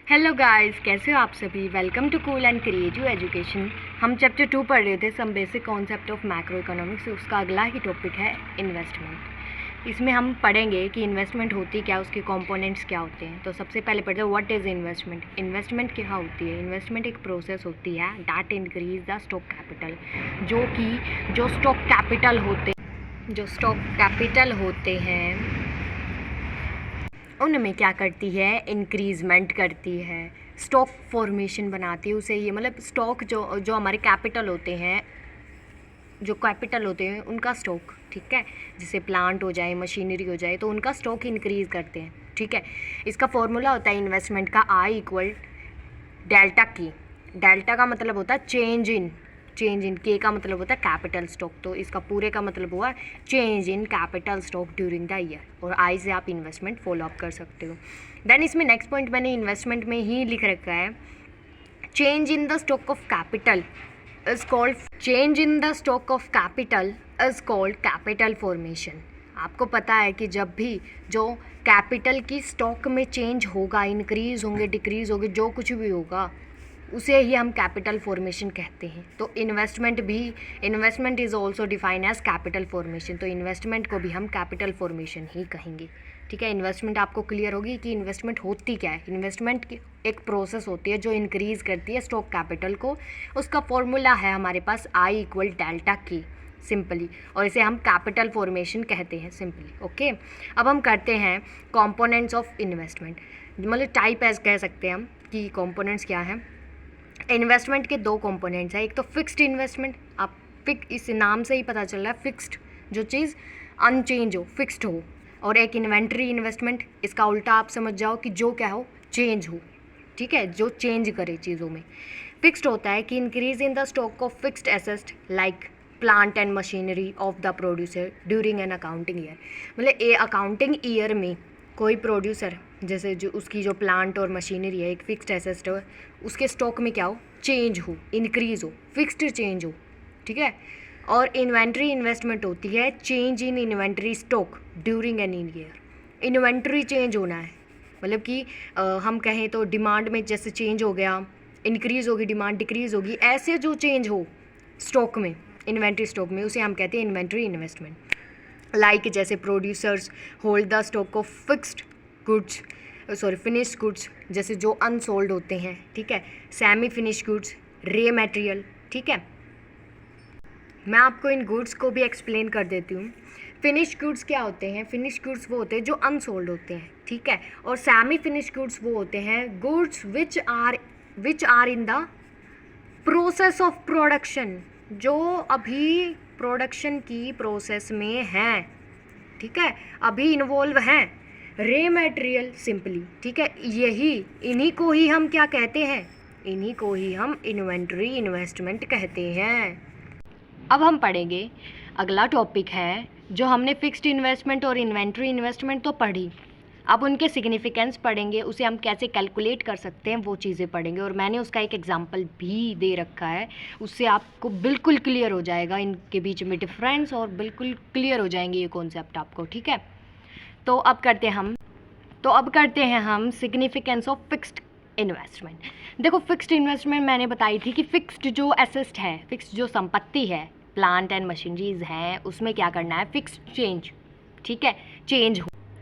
Hello guys, कैसे हो आप सभी। Welcome to cool and creative education. हम चैप्टर 2 पढ़ रहे थे, some basic concept of macro economics. उसका अगला ही टॉपिक है इन्वेस्टमेंट। इसमें हम पढ़ेंगे कि इन्वेस्टमेंट होती क्या, उसके कंपोनेंट्स क्या होते हैं। तो सबसे पहले पढ़ते हैं व्हाट इज़ इन्वेस्टमेंट। इन्वेस्टमेंट क्या होती है। इन्वेस्टमेंट एक प्रोसेस होती है that increase the stock capital, जो स्टॉक कैपिटल होते हैं उनमें क्या करती है, इंक्रीजमेंट करती है, स्टॉक फॉर्मेशन बनाती है उसे। ये मतलब स्टॉक जो जो हमारे कैपिटल होते हैं, उनका स्टॉक, ठीक है। जैसे प्लांट हो जाए, मशीनरी हो जाए, तो उनका स्टॉक इंक्रीज़ करते हैं, ठीक है। इसका फॉर्मूला होता है इन्वेस्टमेंट का आई इक्वल डेल्टा की। डेल्टा का मतलब होता है चेंज इन के का मतलब होता है कैपिटल स्टॉक। तो इसका पूरे का मतलब हुआ change in capital stock during the year, और आई से आप इन्वेस्टमेंट फॉलो अप कर सकते हो। देन इसमें नेक्स्ट पॉइंट मैंने इन्वेस्टमेंट में ही लिख रखा है, change in the stock of capital is called capital formation. आपको पता है कि जब भी जो कैपिटल की स्टॉक में चेंज होगा, इंक्रीज होंगे, डिक्रीज होंगे, जो कुछ भी होगा, उसे ही हम कैपिटल फॉर्मेशन कहते हैं। तो investment is also define as capital formation. तो इन्वेस्टमेंट को भी हम कैपिटल फॉर्मेशन ही कहेंगे, ठीक है। इन्वेस्टमेंट आपको क्लियर होगी कि इन्वेस्टमेंट होती क्या है। इन्वेस्टमेंट की एक प्रोसेस होती है जो इंक्रीज़ करती है स्टॉक कैपिटल को। उसका फॉर्मूला है हमारे पास आई इक्वल डेल्टा की, सिंपली, और इसे हम कैपिटल फॉर्मेशन कहते हैं, सिंपली, ओके। अब हम करते हैं कंपोनेंट्स ऑफ इन्वेस्टमेंट, मतलब टाइप एज कह सकते हैं हम कि कंपोनेंट्स क्या हैं। इन्वेस्टमेंट के दो कंपोनेंट्स हैं। एक तो फिक्स्ड इन्वेस्टमेंट, इस नाम से ही पता चल रहा है, फिक्स्ड, जो चीज़ अनचेंज हो, फिक्स्ड हो। और एक इन्वेंट्री इन्वेस्टमेंट, इसका उल्टा आप समझ जाओ कि जो क्या हो, चेंज हो, ठीक है, जो चेंज करे चीज़ों में। फिक्स्ड होता है कि increase in the stock of fixed assets like plant and machinery of the producer during an accounting year. मतलब ए अकाउंटिंग ईयर में कोई प्रोड्यूसर, जैसे जो उसकी जो प्लांट और मशीनरी है, एक फिक्स्ड एसेट है, उसके स्टॉक में क्या हो, चेंज हो, इंक्रीज हो, फिक्स्ड चेंज हो, ठीक है। और इन्वेंट्री इन्वेस्टमेंट होती है change in inventory stock during an year. Inventory change होना है, मतलब कि हम कहें तो डिमांड में जैसे चेंज हो गया, इंक्रीज़ होगी डिमांड, डिक्रीज़ होगी, ऐसे जो चेंज हो स्टॉक में, इन्वेंट्री स्टॉक में, उसे हम कहते हैं इन्वेंट्री इन्वेस्टमेंट। लाइक जैसे producers hold the stock of finished goods, जैसे जो अनसोल्ड होते हैं, ठीक है। सेमी फिनिश्ड गुड्स, रे मटेरियल, ठीक है। मैं आपको इन गुड्स को भी एक्सप्लेन कर देती हूँ। फिनिश्ड गुड्स क्या होते हैं। फिनिश्ड गुड्स वो होते हैं जो अनसोल्ड होते हैं, ठीक है। और सेमी फिनिश्ड गुड्स वो होते हैं goods which are in the process of production, जो अभी प्रोडक्शन की प्रोसेस में हैं, ठीक है, अभी इन्वॉल्व हैं। रे मटेरियल, सिंपली, ठीक है। इन्हीं को ही हम क्या कहते हैं, इन्हीं को ही हम इन्वेंट्री इन्वेस्टमेंट कहते हैं। अब हम पढ़ेंगे, अगला टॉपिक है जो हमने फिक्स्ड इन्वेस्टमेंट और इन्वेंट्री इन्वेस्टमेंट तो पढ़ी, अब उनके सिग्निफिकेंस पढ़ेंगे, उसे हम कैसे कैलकुलेट कर सकते हैं वो चीज़ें पढ़ेंगे। और मैंने उसका एक एग्जांपल भी दे रखा है, उससे आपको बिल्कुल क्लियर हो जाएगा इनके बीच में डिफरेंस, और बिल्कुल क्लियर हो जाएंगे ये कॉन्सेप्ट आपको, ठीक है। तो अब करते हैं हम सिग्निफिकेंस ऑफ फिक्स्ड इन्वेस्टमेंट। देखो, फिक्स्ड इन्वेस्टमेंट मैंने बताई थी कि फिक्स्ड जो एसेट है, फिक्स्ड जो संपत्ति है, प्लांट एंड मशीनरीज हैं, उसमें क्या करना है, फिक्स्ड चेंज, ठीक है,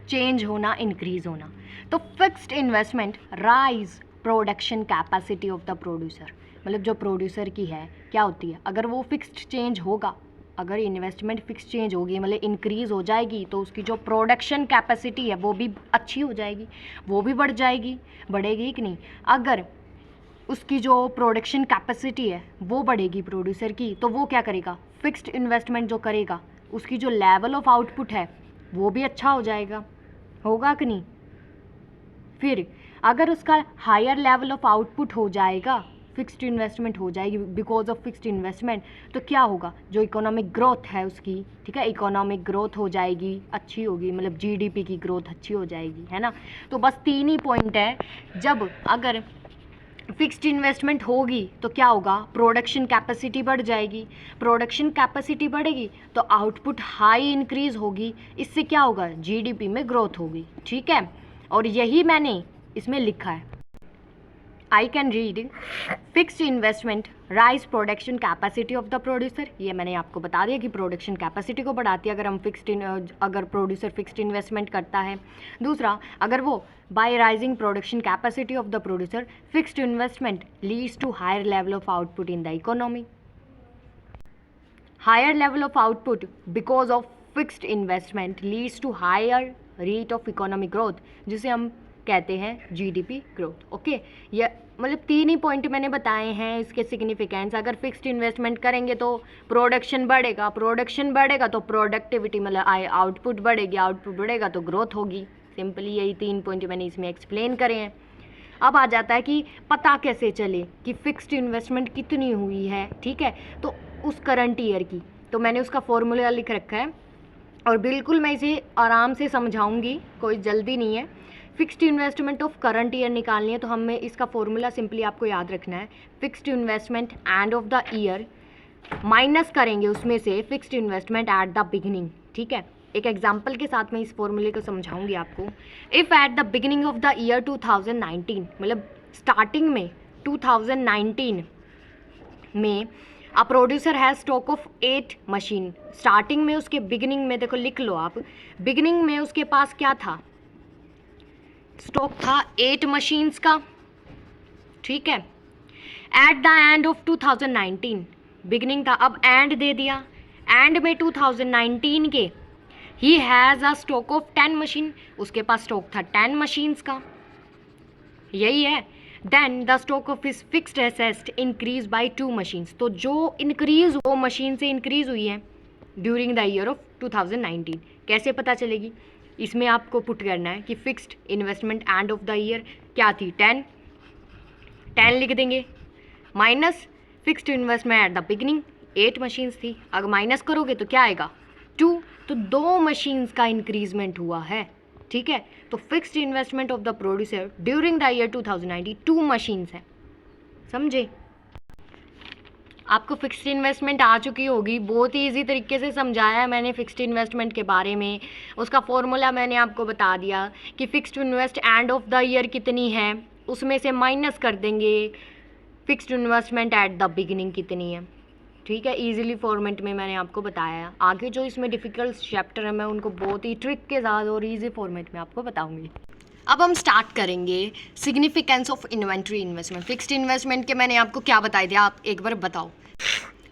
चेंज होना, इंक्रीज होना। तो fixed investment rise production capacity of the producer, मतलब जो प्रोड्यूसर की है क्या होती है, अगर वो फिक्स्ड चेंज होगा, अगर इन्वेस्टमेंट फिक्स चेंज होगी, मतलब इंक्रीज़ हो जाएगी, तो उसकी जो प्रोडक्शन कैपेसिटी है वो भी अच्छी हो जाएगी, वो भी बढ़ेगी कि नहीं। अगर उसकी जो प्रोडक्शन कैपेसिटी है वो बढ़ेगी प्रोड्यूसर की, तो वो क्या करेगा, फिक्स्ड इन्वेस्टमेंट जो करेगा, उसकी जो लेवल ऑफ आउटपुट है वो भी अच्छा हो जाएगा, होगा कि नहीं। फिर अगर उसका हायर लेवल ऑफ आउटपुट हो जाएगा, फिक्स्ड इन्वेस्टमेंट हो जाएगी बिकॉज ऑफ फिक्स्ड इन्वेस्टमेंट, तो क्या होगा, जो इकोनॉमिक ग्रोथ है उसकी, ठीक है, इकोनॉमिक ग्रोथ हो जाएगी, अच्छी होगी, मतलब जीडीपी की ग्रोथ अच्छी हो जाएगी, है ना। तो बस 3 ही पॉइंट है, जब अगर फिक्स्ड इन्वेस्टमेंट होगी तो क्या होगा, प्रोडक्शन कैपेसिटी बढ़ जाएगी, प्रोडक्शन कैपेसिटी बढ़ेगी तो आउटपुट हाई इंक्रीज होगी, इससे क्या होगा, जीडीपी में ग्रोथ होगी, ठीक है। और यही मैंने इसमें लिखा है, I can read fixed investment rise production capacity of the producer. ये मैंने आपको बता दिया कि प्रोडक्शन कैपेसिटी को बढ़ाती है अगर प्रोड्यूसर फिक्स्ड इन्वेस्टमेंट करता है। दूसरा, अगर वो by rising production capacity of the producer fixed investment leads to higher level of output in the economy. Higher level of output because of fixed investment leads to higher rate of economic growth, जिसे हम कहते हैं GDP growth. Okay, ये मतलब 3 ही point मैंने बताए हैं इसके सिग्निफिकेंस। अगर फिक्स्ड इन्वेस्टमेंट करेंगे तो प्रोडक्शन बढ़ेगा, प्रोडक्शन बढ़ेगा तो प्रोडक्टिविटी मतलब आउटपुट बढ़ेगी, आउटपुट बढ़ेगा तो ग्रोथ होगी। सिंपली यही 3 पॉइंट मैंने इसमें एक्सप्लेन करे हैं। अब आ जाता है कि पता कैसे चले कि फिक्स्ड इन्वेस्टमेंट कितनी हुई है, ठीक है, तो उस करंट ईयर की। तो मैंने उसका फॉर्मूला लिख रखा है और बिल्कुल मैं इसे आराम से समझाऊंगी, कोई जल्दी नहीं है। Fixed investment of current year निकालनी है तो हमें इसका फॉर्मूला सिंपली आपको याद रखना है। Fixed investment and of the year minus करेंगे उसमें से fixed investment at the beginning, ठीक है। एक एग्जांपल के साथ मैं इस फॉर्मूले को समझाऊंगी आपको। If at the beginning of the year 2019, मतलब स्टार्टिंग में 2019 में a producer has stock of 8 machine. Starting में उसके बिगिनिंग में देखो, लिख लो आप, बिगिनिंग में उसके पास क्या था, स्टॉक था 8 मशीन्स का, ठीक है। At the end of 2019 beginning था, अब एंड दे दिया, एंड में 2019 के ही has a stock of 10 machine, उसके पास स्टॉक था 10 मशीन्स का, यही है। Then the stock of his fixed asset increase by 2 machines, तो जो इंक्रीज वो मशीन से इंक्रीज हुई है ड्यूरिंग द ईयर ऑफ 2019। कैसे पता चलेगी, इसमें आपको पुट करना है कि fixed investment and of the year क्या थी, 10 लिख देंगे, minus fixed investment at the beginning 8 machines थी, अगर माइनस करोगे तो क्या आएगा 2, तो 2 मशीन्स का इंक्रीजमेंट हुआ है, ठीक है। तो fixed investment of the producer during the year 2019 2 machines है, समझे। आपको फिक्स्ड इन्वेस्टमेंट आ चुकी होगी, बहुत ही ईजी तरीके से समझाया है मैंने फिक्स्ड इन्वेस्टमेंट के बारे में। उसका फॉर्मूला मैंने आपको बता दिया कि fixed invest and of the year कितनी है, उसमें से माइनस कर देंगे fixed investment at the beginning कितनी है, ठीक है। ईजिली फॉर्मेट में मैंने आपको बताया। आगे जो इसमें डिफ़िकल्ट चैप्टर है मैं उनको बहुत ही ट्रिक के साथ और ईजी फॉर्मेट में आपको बताऊँगी। अब हम स्टार्ट करेंगे significance of inventory investment. Fixed investment के मैंने आपको क्या बताया दिया, आप एक बार बताओ।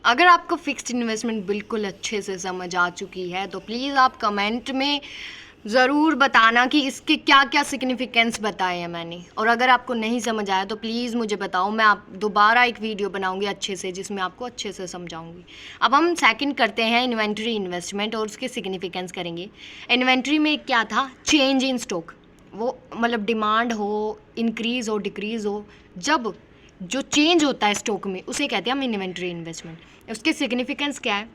अगर आपको फिक्स्ड इन्वेस्टमेंट बिल्कुल अच्छे से समझ आ चुकी है तो प्लीज़ आप कमेंट में ज़रूर बताना कि इसके क्या क्या सिग्निफिकेंस बताए हैं मैंने, और अगर आपको नहीं समझ आया तो प्लीज़ मुझे बताओ, मैं आप दोबारा एक वीडियो बनाऊंगी अच्छे से जिसमें आपको अच्छे से समझाऊंगी। अब हम सेकंड करते हैं इन्वेंट्री इन्वेस्टमेंट और उसके सिग्निफिकेंस करेंगे। इन्वेंट्री में क्या था, चेंज इन स्टॉक, वो मतलब डिमांड हो, इंक्रीज़ हो, डिक्रीज़ हो, जब जो चेंज होता है स्टॉक में उसे कहते हैं हम इन्वेंट्री इन्वेस्टमेंट। उसके सिग्निफिकेंस क्या है,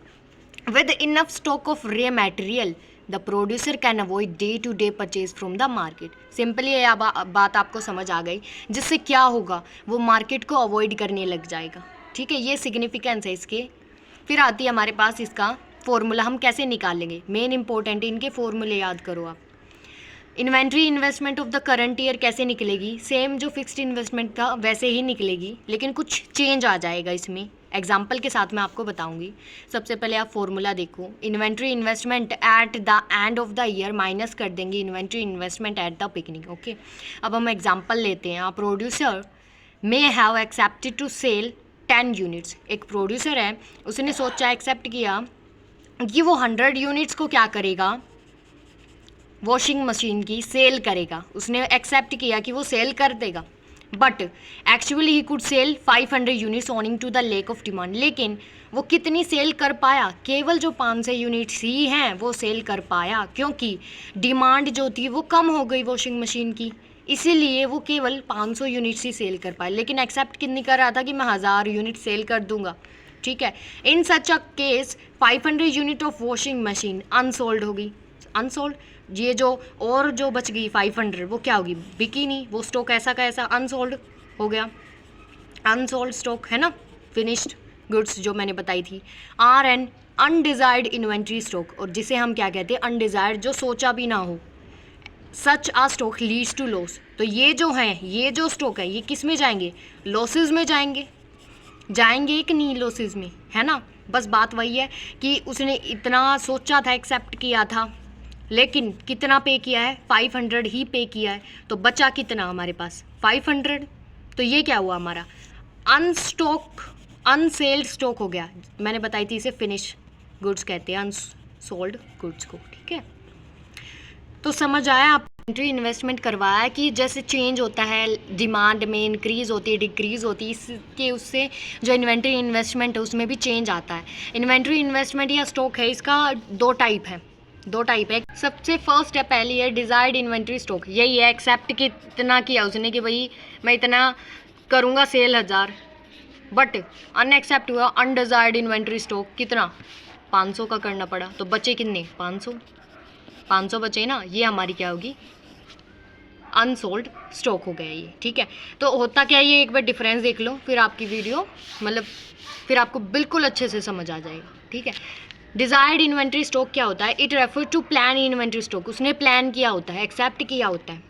with enough stock of raw material the producer can avoid day to day purchase from the market. Simply ये बात आपको समझ आ गई, जिससे क्या होगा, वो मार्केट को अवॉइड करने लग जाएगा, ठीक है। ये सिग्निफिकेंस है इसके। फिर आती है हमारे पास इसका फॉर्मूला, हम कैसे निकालेंगे, मेन इंपॉर्टेंट इनके फॉर्मूले याद करो आप। Inventory investment of the current year कैसे निकलेगी, सेम जो फिक्स्ड इन्वेस्टमेंट था वैसे ही निकलेगी, लेकिन कुछ चेंज आ जाएगा इसमें। एग्जाम्पल के साथ मैं आपको बताऊंगी। सबसे पहले आप फॉर्मूला देखो, inventory investment at the end of the year minus कर देंगे inventory investment at the beginning, okay. अब हम एग्जाम्पल लेते हैं। Producer may have expected to sell 10 units. एक प्रोड्यूसर है, उसने सोचा, एक्सेप्ट किया कि वो 100 यूनिट्स को क्या करेगा, वॉशिंग मशीन की सेल करेगा। उसने एक्सेप्ट किया कि वो सेल कर देगा, but actually he could sell 500 units owing to the lack of demand. लेकिन वो कितनी सेल कर पाया, केवल जो 500 यूनिट्स ही हैं वो सेल कर पाया, क्योंकि डिमांड जो थी वो कम हो गई वॉशिंग मशीन की, इसीलिए वो केवल 500 यूनिट्स ही सेल कर पाए। लेकिन एक्सेप्ट कितनी कर रहा था कि मैं 1000 यूनिट सेल कर दूंगा, ठीक है। In such a case 500 unit of washing machine unsold होगी। अनसोल्ड, ये जो और जो बच गई 500 वो क्या होगी, बिकी नहीं, वो स्टॉक ऐसा का ऐसा अनसोल्ड हो गया। अनसोल्ड स्टॉक है ना, फिनिश्ड गुड्स जो मैंने बताई थी, are an undesired inventory stock, और जिसे हम क्या कहते हैं, अनडिजायर्ड, जो सोचा भी ना हो। सच आ स्टॉक लीड्स टू लॉस। तो ये जो है, ये जो स्टॉक है, ये किस में जाएंगे? लॉसेस में जाएंगे। जाएंगे कि नहीं लॉसेस में, है ना। बस बात वही है कि उसने इतना सोचा था, एक्सेप्ट किया था, लेकिन कितना पे किया है? 500 ही पे किया है। तो बचा कितना हमारे पास? 500। तो ये क्या हुआ हमारा? अनसेल्ड स्टॉक हो गया। मैंने बताई थी इसे फिनिश गुड्स कहते हैं, अनसोल्ड गुड्स को, ठीक है। तो समझ आया आप? इन्वेंट्री इन्वेस्टमेंट करवाया कि जैसे चेंज होता है, डिमांड में इंक्रीज़ होती है, डिक्रीज़ होती है, इसके उससे जो इन्वेंट्री इन्वेस्टमेंट है उसमें भी चेंज आता है। इन्वेंट्री इन्वेस्टमेंट या स्टॉक है, इसका दो टाइप है। सबसे फर्स्ट है, पहली है डिज़ायर्ड इन्वेंट्री स्टॉक। यही है, एक्सेप्ट कितना किया उसने कि भाई मैं इतना करूँगा सेल 1000, बट अनएक्सेप्ट हुआ अनडिज़ायर्ड इन्वेंट्री स्टॉक कितना? 500 का करना पड़ा। तो बचे कितने? 500 बचे ना। ये हमारी क्या होगी? अनसोल्ड स्टॉक हो गया ये, ठीक है। तो होता क्या है, ये एक बार डिफरेंस देख लो, फिर आपकी वीडियो मतलब फिर आपको बिल्कुल अच्छे से समझ आ जाएगा, ठीक है। डिज़ायर्ड इन्वेंट्री स्टॉक क्या होता है? It refer to plan inventory stock. उसने प्लान किया होता है, एक्सेप्ट किया होता है।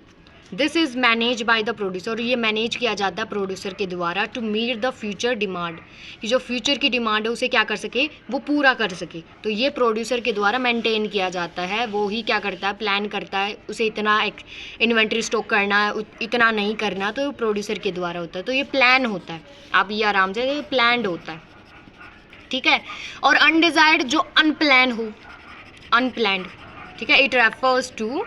This is manage by the producer. और ये मैनेज किया जाता है प्रोड्यूसर के द्वारा to meet the future demand, कि जो फ्यूचर की डिमांड है उसे क्या कर सके? वो पूरा कर सके। तो ये प्रोड्यूसर के द्वारा मेंटेन किया जाता है। वो ही क्या करता है? प्लान करता है, उसे इतना इन्वेंट्री स्टॉक करना है, इतना नहीं करना, तो प्रोड्यूसर के द्वारा होता है। तो ये प्लान होता है, आप ये आराम से, प्लान्ड होता है, ठीक है। और अनडिजायर्ड जो अनप्लान हो, अनप्लान्ड, ठीक है, it refers to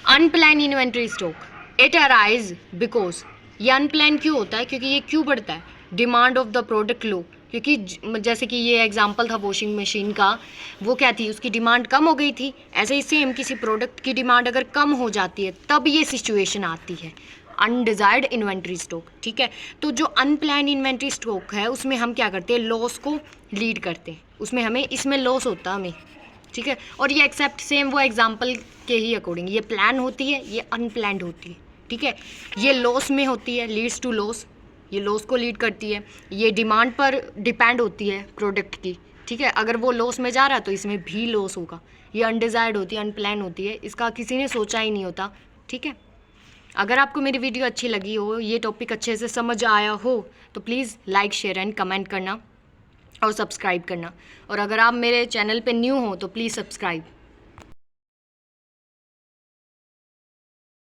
unplan inventory stock. It arise because, ये अनप्लान क्यों होता है? क्योंकि ये क्यों बढ़ता है? Demand of the product low. क्योंकि जैसे कि ये एग्जांपल था वॉशिंग मशीन का, वो क्या थी? उसकी डिमांड कम हो गई थी। ऐसे ही सेम किसी प्रोडक्ट की डिमांड अगर कम हो जाती है तब ये सिचुएशन आती है, अनडिजायर्ड इन्वेंट्री स्टॉक, ठीक है। तो जो अनप्लान इन्वेंट्री स्टॉक है उसमें हम क्या करते हैं? लॉस को लीड करते हैं, उसमें हमें इसमें लॉस होता है हमें, ठीक है। और ये एक्सेप्ट सेम वो एग्जांपल के ही अकॉर्डिंग, ये प्लान होती है, ये अनप्लान्ड होती है, ठीक है। ये लॉस में होती है, लीड्स टू लॉस, ये लॉस को लीड करती है। ये डिमांड पर डिपेंड होती है प्रोडक्ट की, ठीक है। अगर वो लॉस में जा रहा है तो इसमें भी लॉस होगा। ये अनडिजायर्ड होती है, अनप्लान होती है, इसका किसी ने सोचा ही नहीं होता, ठीक है। अगर आपको मेरी वीडियो अच्छी लगी हो, ये टॉपिक अच्छे से समझ आया हो, तो please like, share and comment करना और सब्सक्राइब करना। और अगर आप मेरे चैनल पे न्यू हो तो प्लीज़ सब्सक्राइब।